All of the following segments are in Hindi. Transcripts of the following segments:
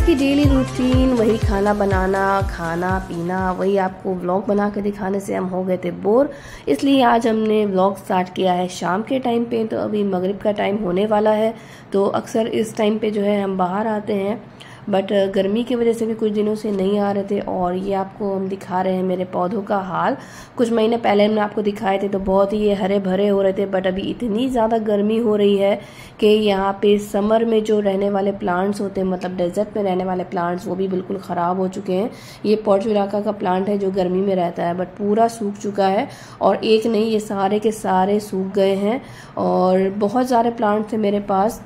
की डेली रूटीन, वही खाना बनाना, खाना पीना, वही आपको व्लॉग बना कर दिखाने से हम हो गए थे बोर। इसलिए आज हमने व्लॉग स्टार्ट किया है शाम के टाइम पे। तो अभी मगरिब का टाइम होने वाला है, तो अक्सर इस टाइम पे जो है हम बाहर आते हैं, बट गर्मी की वजह से भी कुछ दिनों से नहीं आ रहे थे। और ये आपको हम दिखा रहे हैं मेरे पौधों का हाल। कुछ महीने पहले हमने आपको दिखाए थे तो बहुत ही ये हरे भरे हो रहे थे, बट अभी इतनी ज़्यादा गर्मी हो रही है कि यहाँ पे समर में जो रहने वाले प्लांट्स होते हैं, मतलब डेजर्ट में रहने वाले प्लांट्स, वो भी बिल्कुल ख़राब हो चुके हैं। ये पोर्चुलाका का प्लांट है जो गर्मी में रहता है, बट पूरा सूख चुका है। और एक नहीं, ये सारे के सारे सूख गए हैं। और बहुत सारे प्लांट थे मेरे पास,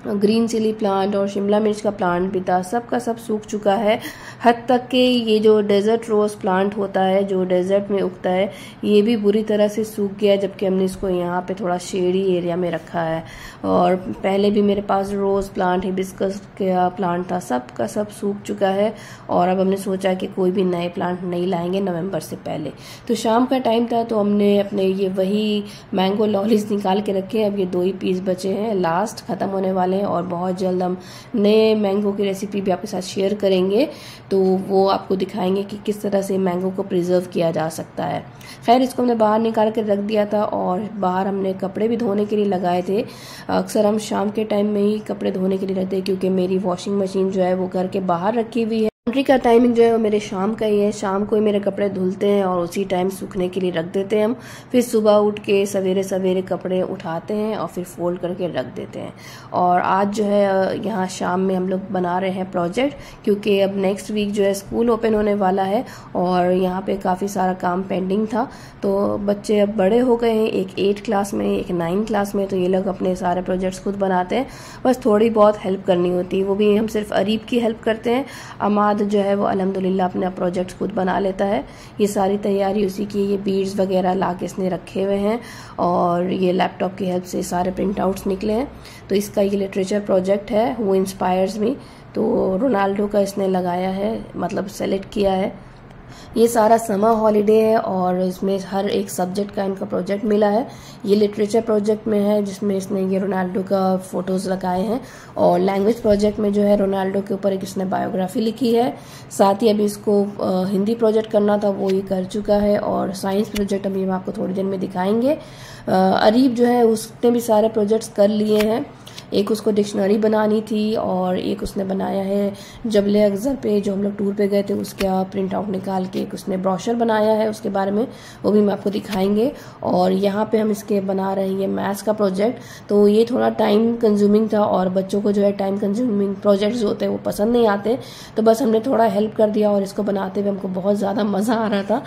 ग्रीन चिली प्लांट और शिमला मिर्च का प्लांट भी था, सब का सब सूख चुका है। हद तक कि ये जो डेजर्ट रोज़ प्लांट होता है जो डेजर्ट में उगता है, ये भी बुरी तरह से सूख गया, जबकि हमने इसको यहाँ पे थोड़ा शेडी एरिया में रखा है। और पहले भी मेरे पास रोज़ प्लांट, हिबिस्कस का प्लांट था, सब का सब सूख चुका है। और अब हमने सोचा कि कोई भी नए प्लांट नहीं लाएंगे नवंबर से पहले। तो शाम का टाइम था, तो हमने अपने ये वही मैंगो लॉलीज निकाल के रखे। अब ये 2 ही पीस बचे हैं, लास्ट ख़त्म होने वाले। और बहुत जल्द हम नए मैंगो की रेसिपी भी आपके साथ शेयर करेंगे, तो वो आपको दिखाएंगे कि किस तरह से मैंगो को प्रिजर्व किया जा सकता है। खैर, इसको हमने बाहर निकाल कर रख दिया था और बाहर हमने कपड़े भी धोने के लिए लगाए थे। अक्सर हम शाम के टाइम में ही कपड़े धोने के लिए रखते हैं, क्योंकि मेरी वॉशिंग मशीन जो है वो घर के बाहर रखी हुई है। लॉन्ड्री का टाइमिंग जो है वो मेरे शाम का ही है। शाम को ही मेरे कपड़े धुलते हैं और उसी टाइम सूखने के लिए रख देते हैं हम। फिर सुबह उठ के सवेरे सवेरे कपड़े उठाते हैं और फिर फोल्ड करके रख देते हैं। और आज जो है यहाँ शाम में हम लोग बना रहे हैं प्रोजेक्ट, क्योंकि अब नेक्स्ट वीक जो है स्कूल ओपन होने वाला है और यहाँ पे काफ़ी सारा काम पेंडिंग था। तो बच्चे अब बड़े हो गए हैं, एक 8 क्लास में, एक 9 क्लास में, तो ये लोग अपने सारे प्रोजेक्ट्स खुद बनाते हैं। बस थोड़ी बहुत हेल्प करनी होती है, वो भी हम सिर्फ अरीब की हेल्प करते हैं। अमाद जो है वो अल्हम्दुलिल्लाह अपना प्रोजेक्ट्स खुद बना लेता है। ये सारी तैयारी उसी की, ये बीड्स वगैरह ला के इसने रखे हुए हैं और ये लैपटॉप की हेल्प से सारे प्रिंट आउट्स निकले हैं। तो इसका ये लिटरेचर प्रोजेक्ट है, वो इंस्पायर्स मी। तो रोनाल्डो का इसने लगाया है, मतलब सेलेक्ट किया है। ये सारा समर हॉलीडे है और इसमें हर एक सब्जेक्ट का इनका प्रोजेक्ट मिला है। ये लिटरेचर प्रोजेक्ट में है, जिसमें इसने ये रोनाल्डो का फोटोज़ लगाए हैं। और लैंग्वेज प्रोजेक्ट में जो है रोनाल्डो के ऊपर एक इसने बायोग्राफी लिखी है। साथ ही अभी इसको हिंदी प्रोजेक्ट करना था, वो ये कर चुका है। और साइंस प्रोजेक्ट अभी हम आपको थोड़ी देर में दिखाएंगे। अरीब जो है उसने भी सारे प्रोजेक्ट्स कर लिए हैं। एक उसको डिक्शनरी बनानी थी और एक उसने बनाया है जबले अक्सर पे, जो हम लोग टूर पे गए थे, उसका प्रिंट आउट निकाल के एक उसने ब्रोशर बनाया है उसके बारे में, वो भी मैं आपको दिखाएंगे। और यहाँ पे हम इसके बना रहे हैं ये मैथ्स का प्रोजेक्ट। तो ये थोड़ा टाइम कंज्यूमिंग था और बच्चों को जो है टाइम कंज्यूमिंग प्रोजेक्ट्स होते हैं वो पसंद नहीं आते, तो बस हमने थोड़ा हेल्प कर दिया और इसको बनाते हुए हमको बहुत ज़्यादा मज़ा आ रहा था,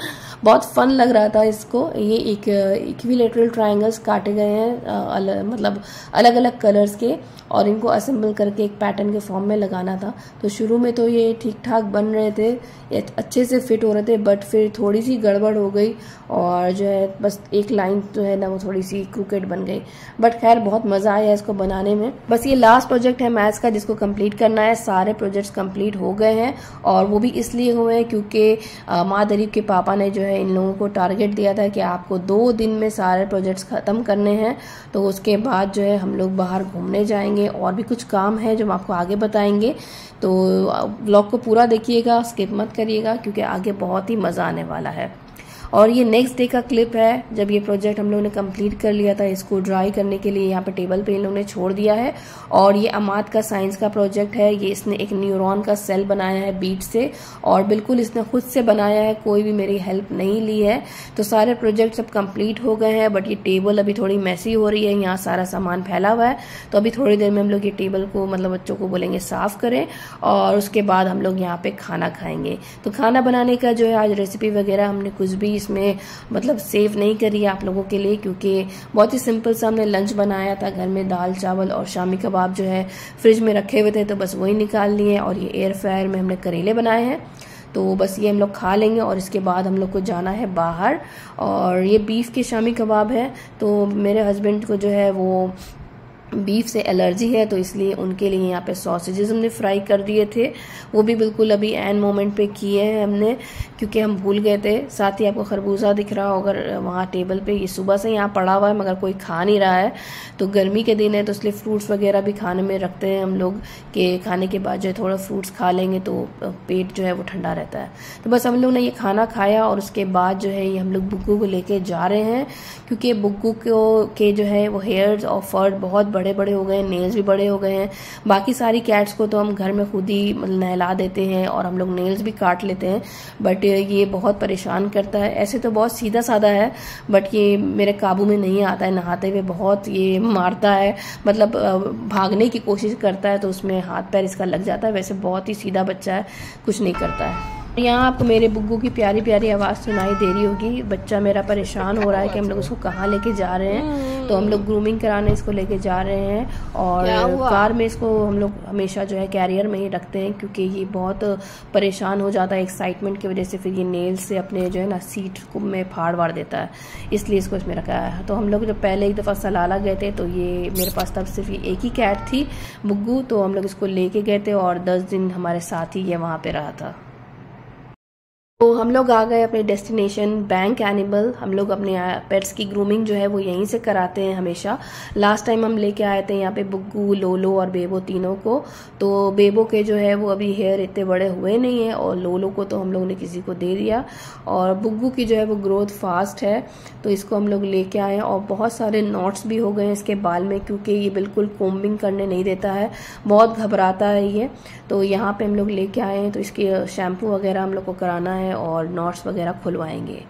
बहुत फन लग रहा था इसको। ये एक इक्विलेटरल ट्रायंगल्स काटे गए हैं, मतलब अलग अलग कलर्स के, और इनको असेंबल करके एक पैटर्न के फॉर्म में लगाना था। तो शुरू में तो ये ठीक ठाक बन रहे थे, अच्छे से फिट हो रहे थे, बट फिर थोड़ी सी गड़बड़ हो गई और जो है बस एक लाइन जो है ना वो थोड़ी सी क्रूकेट बन गई। बट खैर बहुत मज़ा आया इसको बनाने में। बस ये लास्ट प्रोजेक्ट है मैथ्स का जिसको कंप्लीट करना है। सारे प्रोजेक्ट्स कंप्लीट हो गए हैं और वो भी इसलिए हुए हैं क्योंकि माद अरीब के पापा ने जो है इन लोगों को टारगेट दिया था कि आपको 2 दिन में सारे प्रोजेक्ट्स ख़त्म करने हैं। तो उसके बाद जो है हम लोग बाहर घूमने जाएंगे और भी कुछ काम है जो हम आपको आगे बताएंगे। तो व्लॉग को पूरा देखिएगा, स्किप मत करिएगा, क्योंकि आगे बहुत ही मज़ा आने वाला है। और ये नेक्स्ट डे का क्लिप है, जब ये प्रोजेक्ट हम लोगों ने कंप्लीट कर लिया था। इसको ड्राई करने के लिए यहाँ पे टेबल पे इन लोगों ने छोड़ दिया है। और ये अमाद का साइंस का प्रोजेक्ट है। ये इसने एक न्यूरॉन का सेल बनाया है बीट से, और बिल्कुल इसने खुद से बनाया है, कोई भी मेरी हेल्प नहीं ली है। तो सारे प्रोजेक्ट सब कंप्लीट हो गए हैं, बट ये टेबल अभी थोड़ी मैसी हो रही है, यहाँ सारा सामान फैला हुआ है। तो अभी थोड़ी देर में हम लोग ये टेबल को, मतलब बच्चों को बोलेंगे साफ करें, और उसके बाद हम लोग यहाँ पे खाना खाएंगे। तो खाना बनाने का जो है आज रेसिपी वगैरह हमने कुछ भी इसमें मतलब सेव नहीं करी है आप लोगों के लिए, क्योंकि बहुत ही सिंपल सा हमने लंच बनाया था। घर में दाल चावल और शामी कबाब जो है फ्रिज में रखे हुए थे, तो बस वही निकाल लिए। और ये एयर फ्रायर में हमने करेले बनाए हैं, तो बस ये हम लोग खा लेंगे। और इसके बाद हम लोग को जाना है बाहर। और ये बीफ के शामी कबाब है, तो मेरे हस्बैंड को जो है वो बीफ से एलर्जी है, तो इसलिए उनके लिए यहाँ पे सॉसेजेस हमने फ्राई कर दिए थे। वो भी बिल्कुल अभी एंड मोमेंट पे किए हैं हमने, क्योंकि हम भूल गए थे। साथ ही आपको खरबूजा दिख रहा होगा वहाँ टेबल पे, ये सुबह से यहाँ पड़ा हुआ है मगर कोई खा नहीं रहा है। तो गर्मी के दिन है तो इसलिए फ्रूट्स वगैरह भी खाने में रखते हैं हम लोग, कि खाने के बाद जो है थोड़ा फ्रूट्स खा लेंगे तो पेट जो है वो ठंडा रहता है। तो बस हम लोग ने ये खाना खाया और उसके बाद जो है ये हम लोग बुग्गू को लेके जा रहे हैं, क्योंकि बुग्गू के जो है वो हेयर्स और फर बहुत बड़े बड़े हो गए हैं, नेल्स भी बड़े हो गए हैं। बाकी सारी कैट्स को तो हम घर में खुद ही नहला देते हैं और हम लोग नेल्स भी काट लेते हैं, बट ये बहुत परेशान करता है। ऐसे तो बहुत सीधा साधा है, बट ये मेरे काबू में नहीं आता है। नहाते हुए बहुत ये मारता है, मतलब भागने की कोशिश करता है तो उसमें हाथ पैर इसका लग जाता है। वैसे बहुत ही सीधा बच्चा है, कुछ नहीं करता है। यहाँ आपको मेरे बुग्गू की प्यारी प्यारी आवाज़ सुनाई दे रही होगी। बच्चा मेरा परेशान हो रहा है कि हम लोग उसको कहाँ लेके जा रहे हैं। तो हम लोग ग्रूमिंग कराने इसको लेके जा रहे हैं, और कार में इसको हम लोग हमेशा जो है कैरियर में ही रखते हैं, क्योंकि ये बहुत परेशान हो जाता है एक्साइटमेंट की वजह से। फिर ये नेल से अपने जो है ना सीट में फाड़ वाड़ देता है, इसलिए इसको इसमें रखा है। तो हम लोग जब पहले एक दफ़ा सलाला गए थे तो ये मेरे पास तब सिर्फ ये एक ही कैट थी बुग्गू, तो हम लोग इसको लेके गए थे और 10 दिन हमारे साथ ही ये वहाँ पे रहा था। तो हम लोग आ गए अपने डेस्टिनेशन बैंक एनिमल। हम लोग अपने पेट्स की ग्रूमिंग जो है वो यहीं से कराते हैं हमेशा। लास्ट टाइम हम लेके आए थे यहाँ पे बुग्गू, लोलो और बेबो तीनों को। तो बेबो के जो है वो अभी हेयर इतने बड़े हुए नहीं हैं, और लोलो को तो हम लोग ने किसी को दे दिया, और बुग्गू की जो है वो ग्रोथ फास्ट है तो इसको हम लोग लेके आए। और बहुत सारे नॉट्स भी हो गए हैं इसके बाल में, क्योंकि ये बिल्कुल कोम्बिंग करने नहीं देता है, बहुत घबराता है ये। तो यहाँ पे हम लोग लेके आए हैं, तो इसकी शैम्पू वगैरह हम लोग को कराना है और नॉट्स वगैरह खुलवाएंगे।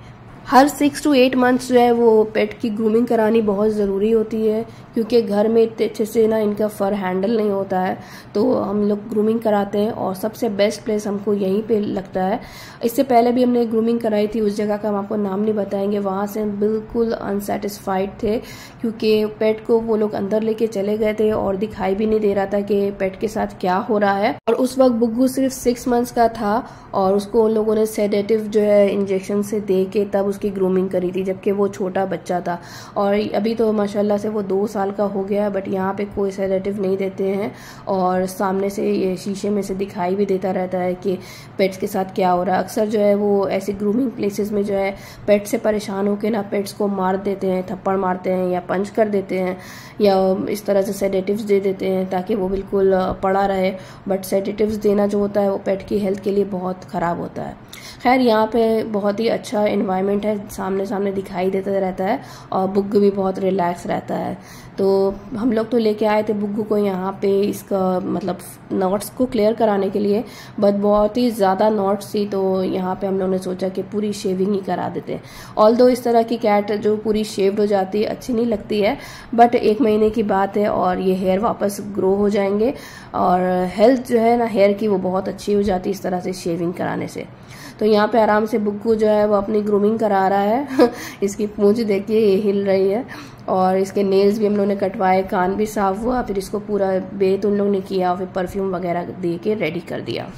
हर 6 to 8 मंथ्स जो है वो पेट की ग्रूमिंग करानी बहुत ज़रूरी होती है, क्योंकि घर में इतने अच्छे से ना इनका फर हैंडल नहीं होता है। तो हम लोग ग्रूमिंग कराते हैं, और सबसे बेस्ट प्लेस हमको यहीं पे लगता है। इससे पहले भी हमने ग्रूमिंग कराई थी, उस जगह का हम आपको नाम नहीं बताएंगे। वहाँ से हम बिल्कुल अनसेटिस्फाइड थे, क्योंकि पेट को वो लोग अंदर लेके चले गए थे और दिखाई भी नहीं दे रहा था कि पेट के साथ क्या हो रहा है। और उस वक्त बुग्गू सिर्फ 6 मंथ्स का था, और उसको उन लोगों ने सेडेटिव जो है इंजेक्शन से दे के तब उसकी ग्रूमिंग करी थी, जबकि वो छोटा बच्चा था। और अभी तो माशाल्लाह से वो 2 साल का हो गया है, बट यहाँ पे कोई सेडेटिव नहीं देते हैं, और सामने से ये शीशे में से दिखाई भी देता रहता है कि पेट्स के साथ क्या हो रहा है। अक्सर जो है वो ऐसे ग्रूमिंग प्लेसेस में जो है पेट से परेशान होकर ना पेट्स को मार देते हैं, थप्पड़ मारते हैं या पंच कर देते हैं, या इस तरह से सेडेटिव्स दे देते हैं ताकि वो बिल्कुल पड़ा रहे। बट सेडेटिव्स देना जो होता है वो पेट की हेल्थ के लिए बहुत ख़राब होता है। खैर यहाँ पे बहुत ही अच्छा एनवायरनमेंट है, सामने सामने दिखाई देता रहता है, और बुग्गू भी बहुत रिलैक्स रहता है। तो हम लोग तो लेके आए थे बुग्गू को यहाँ पे इसका मतलब नॉट्स को क्लियर कराने के लिए, बट बहुत ही ज़्यादा नॉट्स थी, तो यहाँ पे हम लोगों ने सोचा कि पूरी शेविंग ही करा देते हैं। ऑल्दो इस तरह की कैट जो पूरी शेव्ड हो जाती है अच्छी नहीं लगती है, बट 1 महीने की बात है और ये हेयर वापस ग्रो हो जाएंगे, और हेल्थ जो है ना हेयर की वो बहुत अच्छी हो जाती है इस तरह से शेविंग कराने से। तो यहाँ पे आराम से बुग्गू जो है वो अपनी ग्रूमिंग करा रहा है इसकी पूंछ देखिए ये हिल रही है, और इसके नेल्स भी हम लोग ने कटवाए, कान भी साफ हुआ, फिर इसको पूरा बेत उन लोग ने किया, फिर परफ्यूम वगैरह दे के रेडी कर दिया।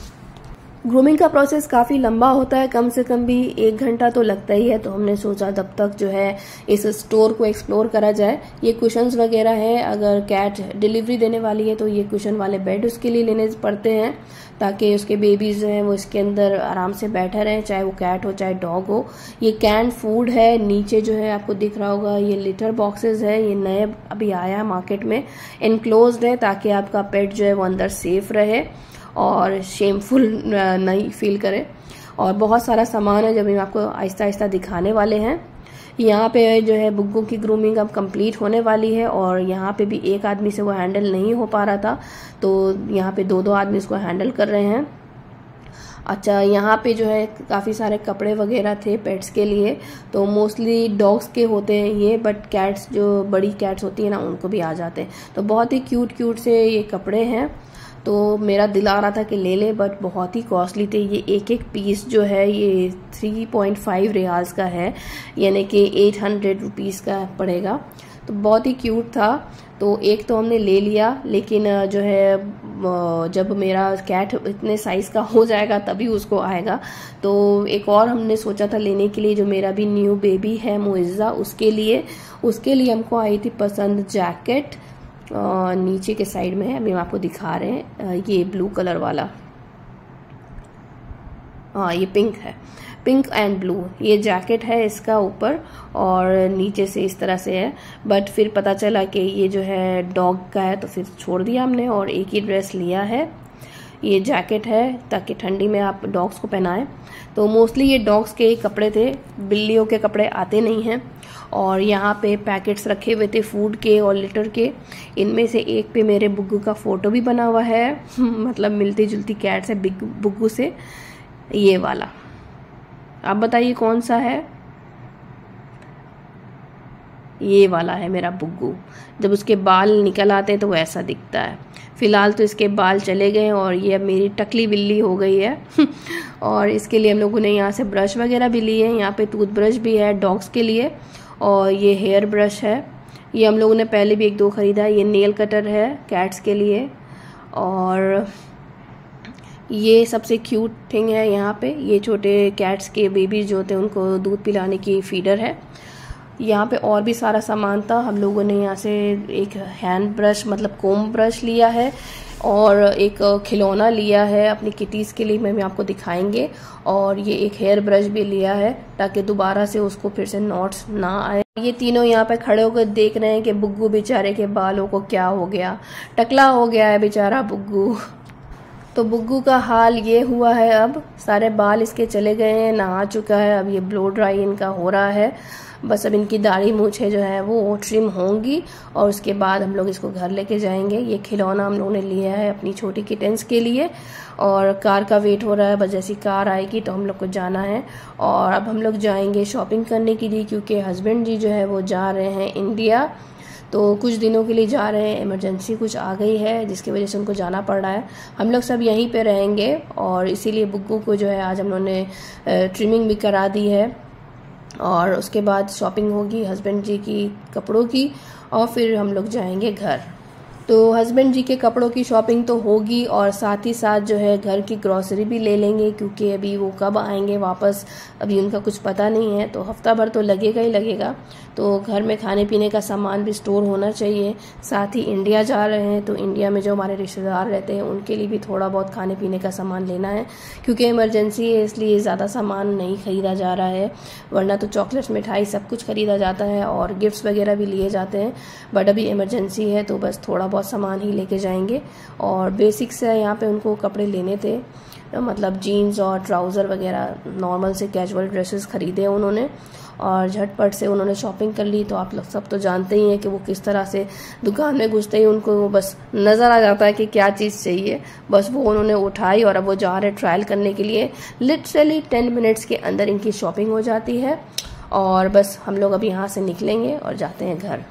ग्रूमिंग का प्रोसेस काफ़ी लंबा होता है, कम से कम भी 1 घंटा तो लगता ही है। तो हमने सोचा तब तक जो है इस स्टोर को एक्सप्लोर करा जाए। ये कुशन्स वगैरह है, अगर कैट डिलीवरी देने वाली है तो ये कुशन वाले बेड उसके लिए लेने पड़ते हैं, ताकि उसके बेबीज जो हैं वो इसके अंदर आराम से बैठे रहें, चाहे वो कैट हो चाहे डॉग हो। ये कैन फूड है, नीचे जो है आपको दिख रहा होगा ये लिटर बॉक्सेस है, ये नए अभी आया है मार्केट में, इनक्लोज्ड है, ताकि आपका पेट जो है वो अंदर सेफ रहे और शेमफुल नहीं फील करे। और बहुत सारा सामान है जब हम आपको आहिस्ता आहिस्ता दिखाने वाले हैं। यहाँ पे जो है बुग्गू की ग्रूमिंग अब कंप्लीट होने वाली है, और यहाँ पे भी एक आदमी से वो हैंडल नहीं हो पा रहा था, तो यहाँ पे 2-2 आदमी इसको हैंडल कर रहे हैं। अच्छा, यहाँ पे जो है काफ़ी सारे कपड़े वगैरह थे पेट्स के लिए, तो मोस्टली डॉग्स के होते हैं ये, बट कैट्स जो बड़ी कैट्स होती है ना उनको भी आ जाते हैं। तो बहुत ही क्यूट क्यूट से ये कपड़े हैं, तो मेरा दिल आ रहा था कि ले ले, बट बहुत ही कॉस्टली थे। ये एक पीस जो है ये 3.5 रियाल्स का है, यानी कि 800 रुपीज़ का पड़ेगा। तो बहुत ही क्यूट था, तो एक तो हमने ले लिया, लेकिन जो है जब मेरा कैट इतने साइज़ का हो जाएगा तभी उसको आएगा। तो एक और हमने सोचा था लेने के लिए, जो मेरा भी न्यू बेबी है मुइज़्ज़ा, उसके लिए हमको आई थी पसंद जैकेट, नीचे के साइड में है, अभी हम आपको दिखा रहे हैं। ये ब्लू कलर वाला, हाँ ये पिंक है, पिंक एंड ब्लू ये जैकेट है इसका ऊपर, और नीचे से इस तरह से है। बट फिर पता चला कि ये जो है डॉग का है, तो फिर छोड़ दिया हमने और एक ही ड्रेस लिया है। ये जैकेट है ताकि ठंडी में आप डॉग्स को पहनाएं। तो मोस्टली ये डॉग्स के ही कपड़े थे, बिल्लियों के कपड़े आते नहीं हैं। और यहाँ पे पैकेट्स रखे हुए थे फूड के और लिटर के। इनमें से एक पे मेरे बुग्गू का फोटो भी बना हुआ है मतलब मिलती जुलती कैट्स है बिग बुग्गू से। ये वाला आप बताइए कौन सा है? ये वाला है मेरा बुग्गू। जब उसके बाल निकल आते हैं तो वैसा दिखता है। फिलहाल तो इसके बाल चले गए और ये अब मेरी टकली बिल्ली हो गई है और इसके लिए हम लोगों ने यहाँ से ब्रश वगैरह भी लिए हैं। यहाँ पे टूथब्रश भी है डॉग्स के लिए, और ये हेयर ब्रश है। ये हम लोगों ने पहले भी 1-2 खरीदा है। ये नेल कटर है कैट्स के लिए, और ये सबसे क्यूट थिंग है यहाँ पे, ये छोटे कैट्स के बेबी जो होते हैं उनको दूध पिलाने की फीडर है। यहाँ पे और भी सारा सामान था। हम लोगों ने यहाँ से एक हैंड ब्रश मतलब कोम ब्रश लिया है, और एक खिलौना लिया है अपनी किटीज़ के लिए, मैं आपको दिखाएंगे। और ये एक हेयर ब्रश भी लिया है ताकि दोबारा से उसको फिर से नॉट्स ना आए। ये तीनों यहाँ पे खड़े होकर देख रहे हैं कि बुग्गू बेचारे के बालों को क्या हो गया, टकला हो गया है बेचारा बुग्गू। तो बुग्गू का हाल ये हुआ है, अब सारे बाल इसके चले गए हैं, नहा चुका है। अब ये ब्लो ड्राई इनका हो रहा है। बस अब इनकी दाढ़ी मूछें जो है वो ट्रिम होंगी, और उसके बाद हम लोग इसको घर लेके जाएंगे। ये खिलौना हम लोगों ने लिया है अपनी छोटी किटेंस के लिए, और कार का वेट हो रहा है। बस जैसी कार आएगी तो हम लोग को जाना है। और अब हम लोग जाएंगे शॉपिंग करने के लिए, क्योंकि हस्बैंड जी जो है वो जा रहे हैं इंडिया। तो कुछ दिनों के लिए जा रहे हैं, इमरजेंसी कुछ आ गई है जिसकी वजह से उनको जाना पड़ रहा है। हम लोग सब यहीं पे रहेंगे, और इसीलिए बुग्गू को जो है आज हम लोगों ने ट्रिमिंग भी करा दी है। और उसके बाद शॉपिंग होगी हस्बैंड जी की कपड़ों की, और फिर हम लोग जाएंगे घर। तो हस्बैंड जी के कपड़ों की शॉपिंग तो होगी, और साथ ही साथ जो है घर की ग्रॉसरी भी ले लेंगे, क्योंकि अभी वो कब आएंगे वापस अभी उनका कुछ पता नहीं है। तो हफ्ता भर तो लगेगा ही लगेगा। तो घर में खाने पीने का सामान भी स्टोर होना चाहिए। साथ ही इंडिया जा रहे हैं, तो इंडिया में जो हमारे रिश्तेदार रहते हैं उनके लिए भी थोड़ा बहुत खाने पीने का सामान लेना है, क्योंकि इमरजेंसी है इसलिए ज़्यादा सामान नहीं खरीदा जा रहा है। वरना तो चॉकलेट्स मिठाई सब कुछ खरीदा जाता है और गिफ्ट्स वगैरह भी लिए जाते हैं। बट अभी इमरजेंसी है तो बस थोड़ा बहुत सामान ही लेके जाएंगे। और बेसिक्स है, यहाँ पे उनको कपड़े लेने थे, मतलब जीन्स और ट्राउज़र वगैरह नॉर्मल से कैजुअल ड्रेसेस खरीदे उन्होंने, और झटपट से उन्होंने शॉपिंग कर ली। तो आप लोग सब तो जानते ही हैं कि वो किस तरह से दुकान में घुसते ही उनको बस नज़र आ जाता है कि क्या चीज़ चाहिए, बस वो उन्होंने उठाई और अब वो जा रहे ट्रायल करने के लिए। लिटरली 10 मिनट्स के अंदर इनकी शॉपिंग हो जाती है, और बस हम लोग अब यहाँ से निकलेंगे और जाते हैं घर।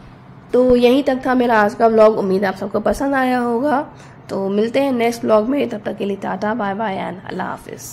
तो यहीं तक था मेरा आज का व्लॉग। उम्मीद आप सबको पसंद आया होगा। तो मिलते हैं नेक्स्ट व्लॉग में, तब तक के लिए टाटा बाय बाय एंड अल्लाह हाफिज़।